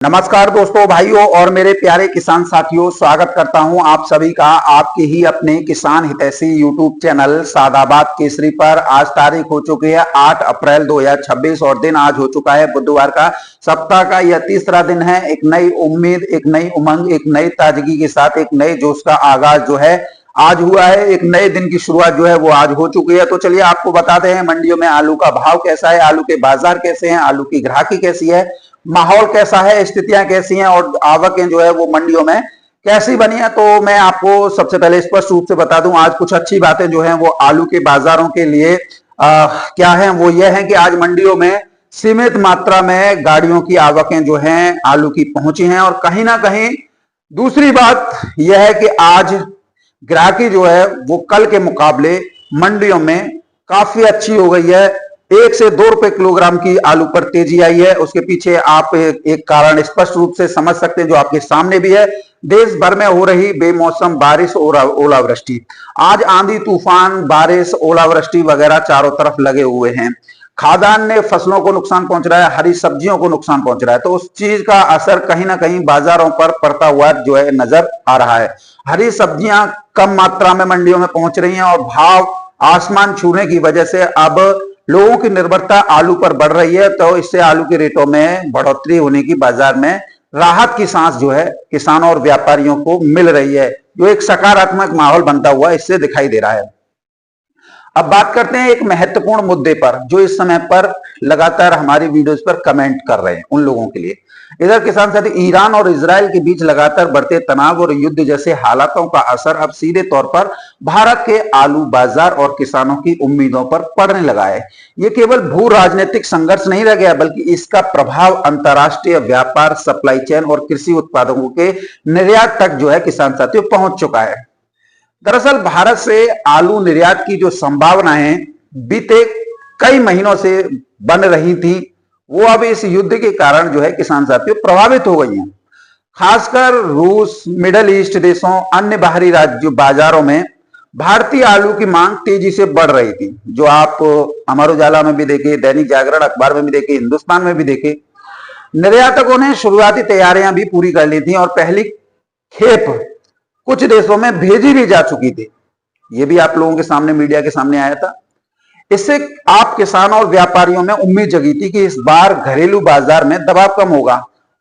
नमस्कार दोस्तों, भाइयों और मेरे प्यारे किसान साथियों, स्वागत करता हूं आप सभी का आपके ही अपने किसान हितैषी यूट्यूब चैनल सादाबाद केसरी पर। आज तारीख हो चुकी है 8 अप्रैल 2026 और दिन आज हो चुका है बुधवार का। सप्ताह का यह तीसरा दिन है। एक नई उम्मीद, एक नई उमंग, एक नई ताजगी के साथ एक नए जोश का आगाज जो है आज हुआ है। एक नए दिन की शुरुआत जो है वो आज हो चुकी है। तो चलिए आपको बताते हैं मंडियों में आलू का भाव कैसा है, आलू के बाजार कैसे हैं, आलू की ग्राहकी कैसी है, माहौल कैसा है, स्थितियां कैसी हैं और आवकें जो है वो मंडियों में कैसी बनी है। तो मैं आपको सबसे पहले स्पष्ट रूप से बता दूं, आज कुछ अच्छी बातें जो हैं वो आलू के बाजारों के लिए क्या है, वो ये है कि आज मंडियों में सीमित मात्रा में गाड़ियों की आवकें जो हैं आलू की पहुंची हैं। और कहीं ना कहीं दूसरी बात यह है कि आज ग्राहकी जो है वो कल के मुकाबले मंडियों में काफी अच्छी हो गई है। 1 से 2 रुपए किलोग्राम की आलू पर तेजी आई है। उसके पीछे आप एक कारण स्पष्ट रूप से समझ सकते हैं जो आपके सामने भी है। देश भर में हो रही बेमौसम बारिश और ओलावृष्टि। आज आंधी तूफान, बारिश, ओलावृष्टि वगैरह चारों तरफ लगे हुए हैं। खाद्यान्न फसलों को नुकसान पहुंच रहा है, हरी सब्जियों को नुकसान पहुंच रहा है। तो उस चीज का असर कहीं ना कहीं बाजारों पर पड़ता हुआ जो है नजर आ रहा है। हरी सब्जियां कम मात्रा में मंडियों में पहुंच रही हैं और भाव आसमान छूने की वजह से अब लोगों की निर्भरता आलू पर बढ़ रही है। तो इससे आलू के रेटों में बढ़ोतरी होने की बाजार में राहत की सांस जो है किसानों और व्यापारियों को मिल रही है, जो एक सकारात्मक माहौल बनता हुआ इससे दिखाई दे रहा है। अब बात करते हैं एक महत्वपूर्ण मुद्दे पर जो इस समय पर लगातार हमारी वीडियोस पर कमेंट कर रहे हैं उन लोगों के लिए। इधर किसान साथी, ईरान और इजराइल के बीच लगातार बढ़ते तनाव और युद्ध जैसे हालातों का असर अब सीधे तौर पर भारत के आलू बाजार और किसानों की उम्मीदों पर पड़ने लगा है। ये केवल भू राजनीतिक संघर्ष नहीं रह गया, बल्कि इसका प्रभाव अंतर्राष्ट्रीय व्यापार, सप्लाई चेन और कृषि उत्पादों के निर्यात तक जो है किसान साथियों पहुंच चुका है। दरअसल भारत से आलू निर्यात की जो संभावनाएं बीते कई महीनों से बन रही थी, वो अब इस युद्ध के कारण जो है किसान साथियों प्रभावित हो गई हैं। खासकर रूस, मिडल ईस्ट देशों, अन्य बाहरी राज्यों बाजारों में भारतीय आलू की मांग तेजी से बढ़ रही थी, जो आप अमर उजाला में भी देखे, दैनिक जागरण अखबार में भी देखे, हिंदुस्तान में भी देखे। निर्यातकों ने शुरुआती तैयारियां भी पूरी कर ली थी और पहली खेप कुछ देशों में भेजी भी जा चुकी थी। ये भी आप लोगों के सामने, मीडिया के सामने आया था। इससे आप किसानों और व्यापारियों में उम्मीद जगी थी कि इस बार घरेलू बाजार में दबाव कम होगा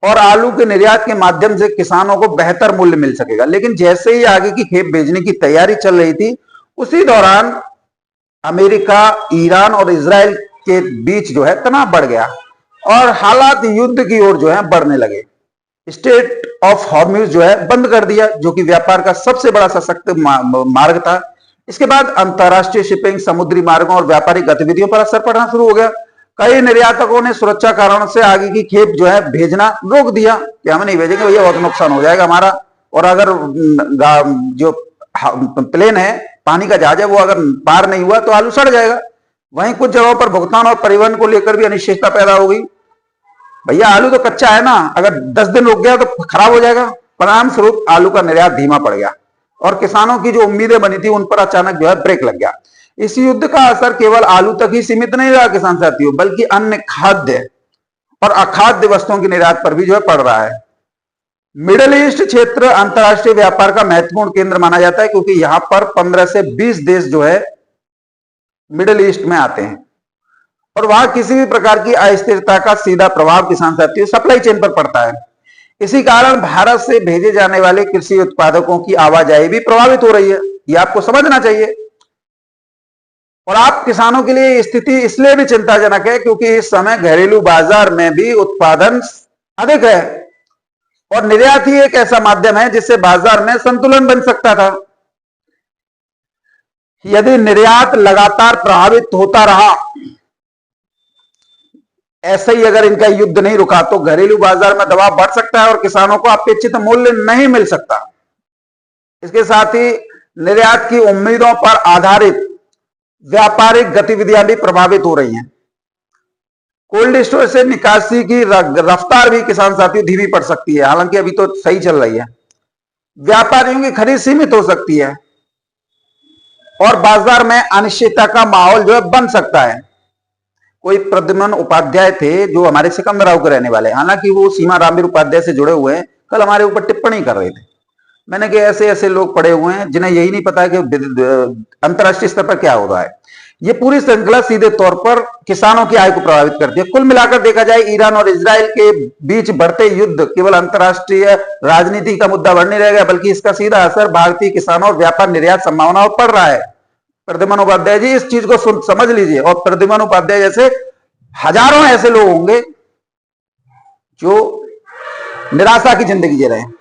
और आलू के निर्यात के माध्यम से किसानों को बेहतर मूल्य मिल सकेगा। लेकिन जैसे ही आगे की खेप भेजने की तैयारी चल रही थी, उसी दौरान अमेरिका, ईरान और इजराइल के बीच जो है तनाव बढ़ गया और हालात युद्ध की ओर जो है बढ़ने लगे। स्टेट ऑफ हॉर्म्यूज जो है बंद कर दिया, जो कि व्यापार का सबसे बड़ा सशक्त मार्ग था। इसके बाद अंतरराष्ट्रीय शिपिंग, समुद्री मार्गों और व्यापारिक गतिविधियों पर असर पड़ना शुरू हो गया। कई निर्यातकों ने सुरक्षा कारणों से आगे की खेप जो है भेजना रोक दिया कि हम नहीं भेजेंगे भैया, बहुत नुकसान हो जाएगा हमारा। और अगर जो प्लेन है, पानी का जहाज है, वो अगर पार नहीं हुआ तो आलू सड़ जाएगा। वहीं कुछ जगहों पर भुगतान और परिवहन को लेकर भी अनिश्चितता पैदा हो गई। भैया आलू तो कच्चा है ना, अगर 10 दिन रुक गया तो खराब हो जाएगा। परिणाम स्वरूप आलू का निर्यात धीमा पड़ गया और किसानों की जो उम्मीदें बनी थी उन पर अचानक जो है ब्रेक लग गया। इस युद्ध का असर केवल आलू तक ही सीमित नहीं रहा किसान साथियों, बल्कि अन्य खाद्य और अखाद्य वस्तुओं के निर्यात पर भी जो है पड़ रहा है। मिडिल ईस्ट क्षेत्र अंतरराष्ट्रीय व्यापार का महत्वपूर्ण केंद्र माना जाता है, क्योंकि यहां पर 15 से 20 देश जो है मिडिल ईस्ट में आते हैं और वहां किसी भी प्रकार की अस्थिरता का सीधा प्रभाव किसान साथियों सप्लाई चेन पर पड़ता है। इसी कारण भारत से भेजे जाने वाले कृषि उत्पादकों की आवाजाही भी प्रभावित हो रही है। यह आपको समझना चाहिए। और आप किसानों के लिए स्थिति इसलिए भी चिंताजनक है क्योंकि इस समय घरेलू बाजार में भी उत्पादन अधिक है और निर्यात ही एक ऐसा माध्यम है जिससे बाजार में संतुलन बन सकता था। यदि निर्यात लगातार प्रभावित होता रहा, ऐसे ही अगर इनका युद्ध नहीं रुका, तो घरेलू बाजार में दबाव बढ़ सकता है और किसानों को अपेक्षित मूल्य नहीं मिल सकता। इसके साथ ही निर्यात की उम्मीदों पर आधारित व्यापारिक गतिविधियां भी प्रभावित हो रही हैं। कोल्ड स्टोर से निकासी की रफ्तार भी किसान साथियों धीमी पड़ सकती है, हालांकि अभी तो सही चल रही है। व्यापारियों की खरीद सीमित हो सकती है और बाजार में अनिश्चितता का माहौल जो है बन सकता है। कोई प्रद्युम्न उपाध्याय थे जो हमारे सिकंदराव के रहने वाले, हालांकि वो सीमा रामवीर उपाध्याय से जुड़े हुए हैं, कल हमारे ऊपर टिप्पणी कर रहे थे। मैंने कहा ऐसे ऐसे लोग पड़े हुए हैं जिन्हें यही नहीं पता है कि अंतर्राष्ट्रीय स्तर पर क्या हो रहा है। ये पूरी श्रृंखला सीधे तौर पर किसानों की आय को प्रभावित करती है। कुल मिलाकर देखा जाए, ईरान और इजराइल के बीच बढ़ते युद्ध केवल अंतर्राष्ट्रीय राजनीति का मुद्दा बन नहीं रह गया, बल्कि इसका सीधा असर भारतीय किसानों और व्यापार निर्यात संभावनाओं पर पड़ रहा है। प्रद्युम्न उपाध्याय जी, इस चीज को समझ लीजिए। और प्रद्युम्न उपाध्याय जैसे हजारों ऐसे लोग होंगे जो निराशा की जिंदगी जी रहे हैं।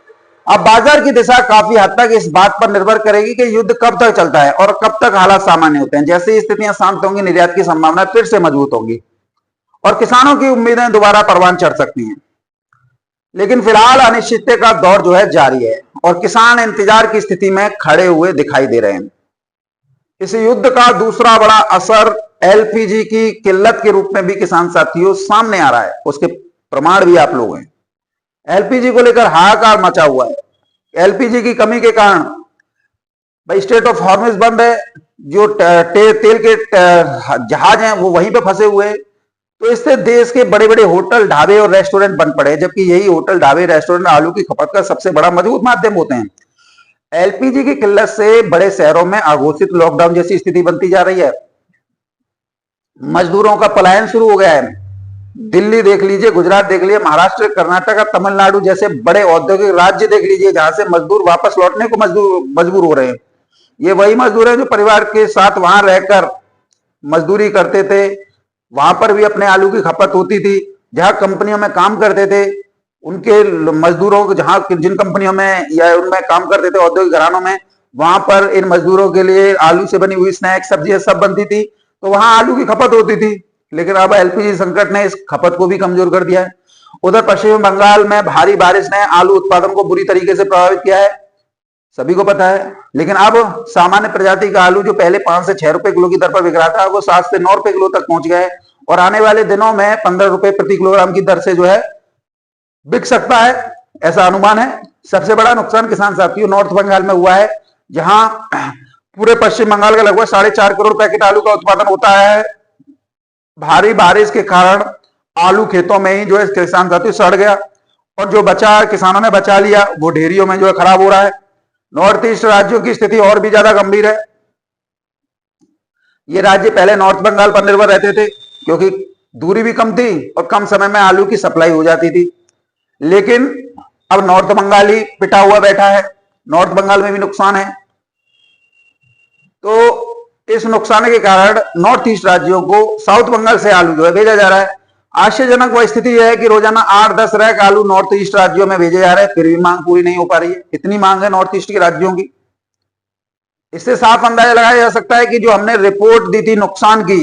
अब बाजार की दिशा काफी हद तक इस बात पर निर्भर करेगी कि युद्ध कब तक चलता है और कब तक हालात सामान्य होते हैं। जैसे स्थितियां शांत होंगी, निर्यात की संभावना फिर से मजबूत होगी और किसानों की उम्मीदें दोबारा परवान चढ़ सकती हैं। लेकिन फिलहाल अनिश्चितता का दौर जो है जारी है और किसान इंतजार की स्थिति में खड़े हुए दिखाई दे रहे हैं। इस युद्ध का दूसरा बड़ा असर एलपीजी की किल्लत के रूप में भी किसान साथियों सामने आ रहा है। उसके प्रमाण भी आप लोग हैं। एलपीजी को लेकर हाहाकार मचा हुआ है। एलपीजी की कमी के कारण भाई स्ट्रेट ऑफ हॉर्मुज बंद है, जो तेल के जहाज हैं वो वहीं पे फंसे हुए हैं। तो इससे देश के बड़े बड़े होटल, ढाबे और रेस्टोरेंट बन पड़े, जबकि यही होटल, ढाबे, रेस्टोरेंट आलू की खपत का सबसे बड़ा मजबूत माध्यम होते हैं। एलपीजी की किल्लत से बड़े शहरों में अघोषित लॉकडाउन जैसी स्थिति बनती जा रही है। मजदूरों का पलायन शुरू हो गया है। दिल्ली देख लीजिए, गुजरात देख लीजिए, महाराष्ट्र, कर्नाटक, तमिलनाडु जैसे बड़े औद्योगिक राज्य देख लीजिए, जहां से मजदूर वापस लौटने को मजबूर हो रहे हैं। ये वही मजदूर हैं जो परिवार के साथ वहां रहकर मजदूरी करते थे, वहां पर भी अपने आलू की खपत होती थी। जहां कंपनियों में काम करते थे, उनके मजदूरों को जहां जिन कंपनियों में या उनमें काम करते थे, औद्योगिक घरानों में, वहां पर इन मजदूरों के लिए आलू से बनी हुई स्नैक्स, सब्जियां सब बनती थी, तो वहां आलू की खपत होती थी। लेकिन अब एलपीजी संकट ने इस खपत को भी कमजोर कर दिया है। उधर पश्चिम बंगाल में भारी बारिश ने आलू उत्पादन को बुरी तरीके से प्रभावित किया है, सभी को पता है। लेकिन अब सामान्य प्रजाति का आलू जो पहले 5 से 6 रुपए किलो की दर पर बिक रहा था, वो 7 से 9 रुपए किलो तक पहुंच गया है और आने वाले दिनों में 15 रुपए प्रति किलोग्राम की दर से जो है बिक सकता है, ऐसा अनुमान है। सबसे बड़ा नुकसान किसान साथियों नॉर्थ बंगाल में हुआ है, जहां पूरे पश्चिम बंगाल का लगभग 4.5 करोड़ पैकेट आलू का उत्पादन होता है। भारी बारिश के कारण आलू खेतों में ही जो है किसान साथी सड़ गया और जो बचा, किसानों ने बचा लिया, वो ढेरियों में जो है खराब हो रहा है। नॉर्थ ईस्ट राज्यों की स्थिति और भी ज्यादा गंभीर है। ये राज्य पहले नॉर्थ बंगाल पर निर्भर रहते थे क्योंकि दूरी भी कम थी और कम समय में आलू की सप्लाई हो जाती थी। लेकिन अब नॉर्थ बंगाल ही पिटा हुआ बैठा है, नॉर्थ बंगाल में भी नुकसान है। तो इस नुकसान के कारण नॉर्थ ईस्ट राज्यों को साउथ बंगाल से आलू जो है भेजा जा रहा है। आश्चर्यजनक वह स्थिति यह है कि रोजाना 8-10 रैक आलू नॉर्थ ईस्ट राज्यों में भेजे जा रहे हैं, फिर भी मांग पूरी नहीं हो पा रही है। इतनी मांग है नॉर्थ ईस्ट के राज्यों की। इससे साफ अंदाजा लगाया जा सकता है कि जो हमने रिपोर्ट दी थी नुकसान की,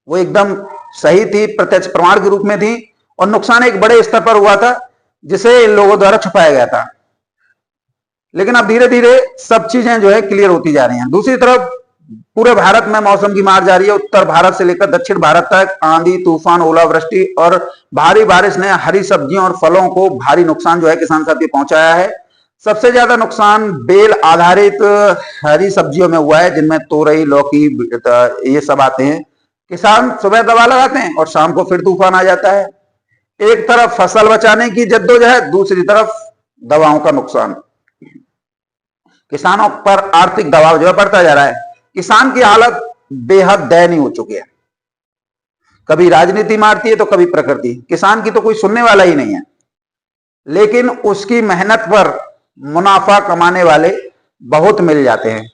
वो एकदम सही थी, प्रत्यक्ष प्रमाण के रूप में थी और नुकसान एक बड़े स्तर पर हुआ था जिसे इन लोगों द्वारा छुपाया गया था। लेकिन अब धीरे धीरे सब चीजें जो है क्लियर होती जा रही हैं। दूसरी तरफ पूरे भारत में मौसम की मार जारी है। उत्तर भारत से लेकर दक्षिण भारत तक आंधी, तूफान, ओलावृष्टि और भारी बारिश ने हरी सब्जियों और फलों को भारी नुकसान जो है किसान साथी पहुंचाया है। सबसे ज्यादा नुकसान बेल आधारित हरी सब्जियों में हुआ है, जिनमें तोरई, लौकी, ये सब आते हैं। किसान सुबह दवा लगाते हैं और शाम को फिर तूफान आ जाता है। एक तरफ फसल बचाने की जद्दोजहद, दूसरी तरफ दवाओं का नुकसान। किसानों पर आर्थिक दबाव जो है बढ़ता जा रहा है। किसान की हालत बेहद दयनीय हो चुकी है। कभी राजनीति मारती है तो कभी प्रकृति। किसान की तो कोई सुनने वाला ही नहीं है, लेकिन उसकी मेहनत पर मुनाफा कमाने वाले बहुत मिल जाते हैं।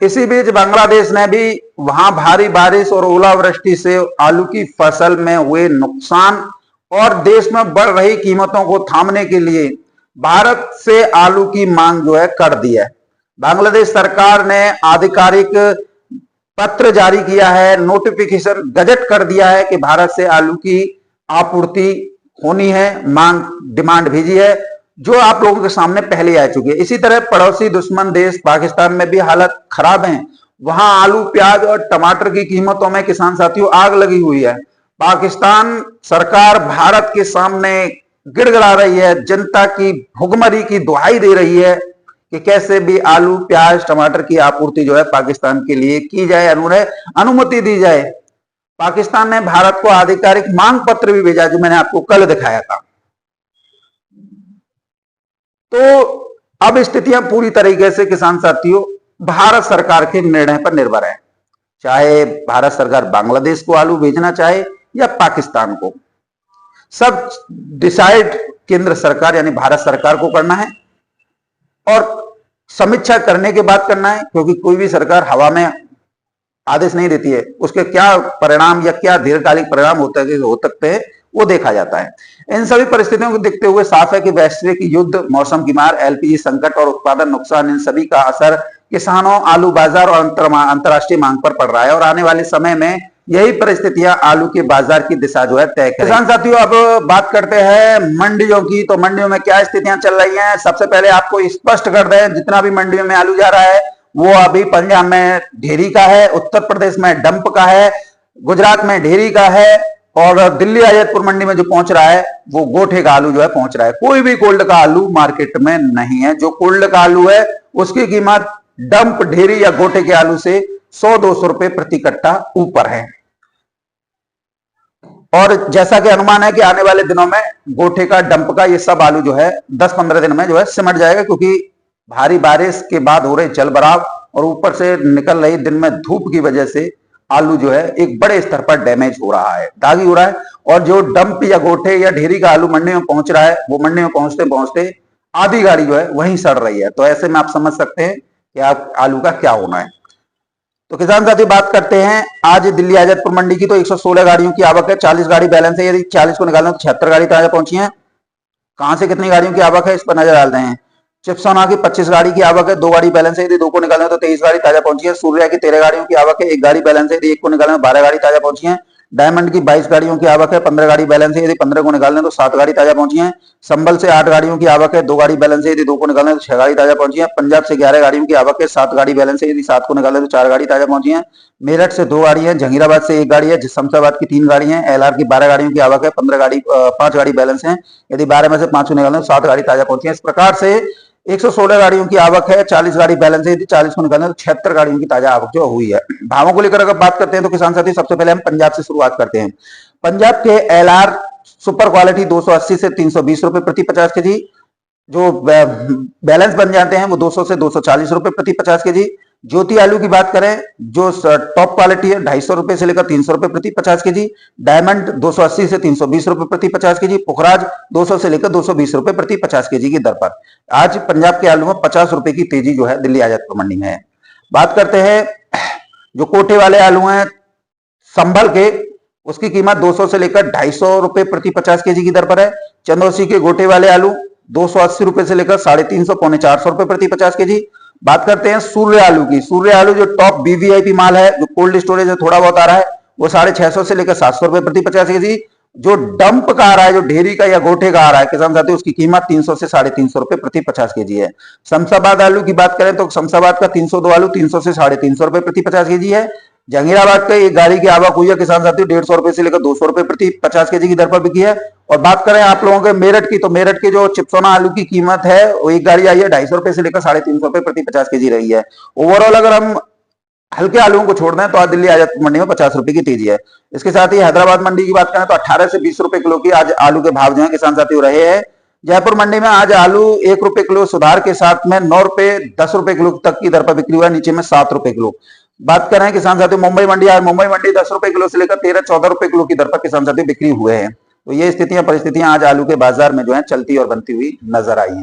इसी बीच बांग्लादेश ने भी वहां भारी बारिश और ओलावृष्टि से आलू की फसल में हुए नुकसान और देश में बढ़ रही कीमतों को थामने के लिए भारत से आलू की मांग जो है कर दी है। बांग्लादेश सरकार ने आधिकारिक पत्र जारी किया है, नोटिफिकेशन गजट कर दिया है कि भारत से आलू की आपूर्ति होनी है, मांग डिमांड भेजी है, जो आप लोगों के सामने पहले आ चुकी है। इसी तरह पड़ोसी दुश्मन देश पाकिस्तान में भी हालत खराब है। वहां आलू, प्याज और टमाटर की कीमतों में किसान साथियों आग लगी हुई है। पाकिस्तान सरकार भारत के सामने गिड़गिड़ा रही है, जनता की भुखमरी की दुहाई दे रही है कि कैसे भी आलू, प्याज, टमाटर की आपूर्ति जो है पाकिस्तान के लिए की जाए, अनुमति दी जाए। पाकिस्तान ने भारत को आधिकारिक मांग पत्र भी भेजा, जो मैंने आपको कल दिखाया था। तो अब स्थितियां पूरी तरीके से किसान साथियों भारत सरकार के निर्णय पर निर्भर है। चाहे भारत सरकार बांग्लादेश को आलू भेजना चाहे या पाकिस्तान को, सब डिसाइड केंद्र सरकार यानी भारत सरकार को करना है और समीक्षा करने के बाद करना है, क्योंकि कोई भी सरकार हवा में आदेश नहीं देती है, उसके क्या परिणाम या क्या दीर्घकालिक परिणाम हो सकते हैं वो देखा जाता है। इन सभी परिस्थितियों को देखते हुए साफ है कि वैश्विक युद्ध, मौसम की मार, एलपीजी संकट और उत्पादन नुकसान, इन सभी का असर किसानों, आलू बाजार और अंतर्राष्ट्रीय मांग पर पड़ रहा है और आने वाले समय में यही परिस्थितियां आलू के बाजार की दिशा जो है तय करेंगी। किसान साथियों अब बात करते हैं मंडियों की। तो मंडियों में क्या स्थितियां चल रही हैं, सबसे पहले आपको स्पष्ट कर दें, जितना भी मंडियों में आलू जा रहा है वो अभी पंजाब में ढेरी का है, उत्तर प्रदेश में डंप का है, गुजरात में ढेरी का है और दिल्ली आजतपुर मंडी में जो पहुंच रहा है वो गोठे का आलू जो है पहुंच रहा है। कोई भी कोल्ड का आलू मार्केट में नहीं है। जो कोल्ड का आलू है उसकी कीमत डंप, ढेरी या गोठे के आलू से 100-200 रुपए प्रति कट्टा ऊपर है। और जैसा कि अनुमान है कि आने वाले दिनों में गोठे का, डंप का, ये सब आलू जो है 10-15 दिन में जो है सिमट जाएगा, क्योंकि भारी बारिश के बाद हो रहे जल भराव और ऊपर से निकल रही दिन में धूप की वजह से आलू जो है एक बड़े स्तर पर डैमेज हो रहा है, दागी हो रहा है। और जो डंप या गोठे या ढेरी का आलू मंडी में पहुंच रहा है वो मंडी में पहुंचते पहुंचते आधी गाड़ी जो है वहीं सड़ रही है। तो ऐसे में आप समझ सकते हैं कि आप आलू का क्या होना है। तो किसान साथी बात करते हैं आज दिल्ली आजतपुर मंडी की। तो 116 गाड़ियों की आवक है, 40 गाड़ी बैलेंस है। यदि 40 को निकालें तो 76 गाड़ी ताजा पहुंची है। कहां से कितनी गाड़ियों की आवक है इस पर नजर डालते हैं। चिप्सोना की 25 गाड़ी की आवक है, 2 गाड़ी बैलेंस है। यदि 2 को निकालें तो 23 गाड़ी ताजा पहुंची है। सूर्या की 13 गाड़ियों की आवक है, 1 गाड़ी बैलेंस है। यदि 1 को निकालें तो 12 गाड़ी ताजा पहुंची है। डायमंड की 22 गाड़ियों की आवक है, 15 गाड़ी बैलेंस है। यदि 15 को निकालें तो 7 गाड़ी ताजा पहुंची है। संबल से 8 गाड़ियों की आवक है, 2 गाड़ी बैलेंस है। यदि 2 को निकालें तो 6 गाड़ी ताजा पहुंची है। पंजाब से 11 गाड़ियों की आवक है, 7 गाड़ी बैलेंस है। यदि 7 को निकालें तो 4 गाड़ी ताजा पहुंची है। मेरठ से 2 गाड़ी है, जहीराबाद से 1 गाड़ी है, शमशाबाद की 3 गाड़ी है। एलआर की 12 गाड़ियों की आवक है, 5 गाड़ी बैलेंस है। यदि 12 में से 5 को निकालें तो 7 गाड़ी ताजा पहुंची है। इस प्रकार से 116 गाड़ियों की आवक है, 40 गाड़ी बैलेंस है। यदि 40 को निकालें तो 76 गाड़ियों की ताजा आवक जो हुई है। भावों को लेकर अगर बात करते हैं तो किसान साथी सबसे पहले हम पंजाब से शुरुआत करते हैं। पंजाब के एलआर सुपर क्वालिटी 280 से 320 रुपए प्रति 50 के जी, जो बैलेंस बन जाते हैं वो 200 से 240 रुपए प्रति 50 के जी। ज्योति आलू की बात करें जो टॉप क्वालिटी है 250 रुपए से लेकर 300 रुपए प्रति 50 के जी। डायमंड 280 से 320 रुपए प्रति 50 के जी। पुखराज 200 से लेकर 220 रुपए प्रति 50 के जी की दर पर आज पंजाब के आलू में 50 रुपए की तेजी जो है दिल्ली आजतपुर मंडी में है। बात करते हैं जो कोटे वाले आलू हैं संभल के, उसकी कीमत 200 से लेकर 250 रुपए प्रति 50 के जी की दर पर है। चंदौसी के गोटे वाले आलू 280 रुपए से लेकर 350 पौने 400 रुपए प्रति 50 के जी। बात करते हैं सूर्य आलू की। सूर्य आलू जो टॉप वीवीआईपी माल है, जो कोल्ड स्टोरेज में थोड़ा बहुत आ रहा है, वो 650 से लेकर 700 रुपए प्रति 50 के जी। जो डंप का आ रहा है, जो ढेरी का या गोठे का आ रहा है किसान साथी, उसकी कीमत 300 से 350 रुपए प्रति 50 के जी है। शमशाबाद आलू की बात करें तो शमशाबाद का 302 आलू 300 से 350 रुपए प्रति 50 के जी है। जहीराबाद का एक गाड़ी की आवक हुई है किसान साथी 150 रुपए से लेकर 200 रुपए प्रति 50 के जी की दर पर बिकी है। और बात करें आप लोगों के मेरठ की, तो मेरठ के जो चिप्सोना आलू की कीमत है वो एक गाड़ी आई है 250 रुपए से लेकर 350 रुपए प्रति 50 के जी रही है। ओवरऑल अगर हम हल्के आलूओं को छोड़ दें तो आज दिल्ली आजतपुर मंडी में 50 रुपए की तेजी है। इसके साथ ही हैदराबाद मंडी की बात करें तो 18 से 20 रुपए किलो की आज आलू के भाव जो है किसान साथी रहे हैं। जयपुर मंडी में आज आलू 1 रुपए किलो सुधार के साथ में 9 रुपए 10 रुपए किलो तक की दर पर बिक्री हुआ है, नीचे में 7 रुपए किलो। बात करें किसान साथी मुंबई मंडी, आज मुंबई मंडी 10 रुपए किलो से लेकर 13-14 रुपए किलो की दर पर किसान साथी बिक्री हुए हैं। तो ये स्थितियां परिस्थितियां आज आलू के बाजार में जो है चलती और बनती हुई नजर आई है।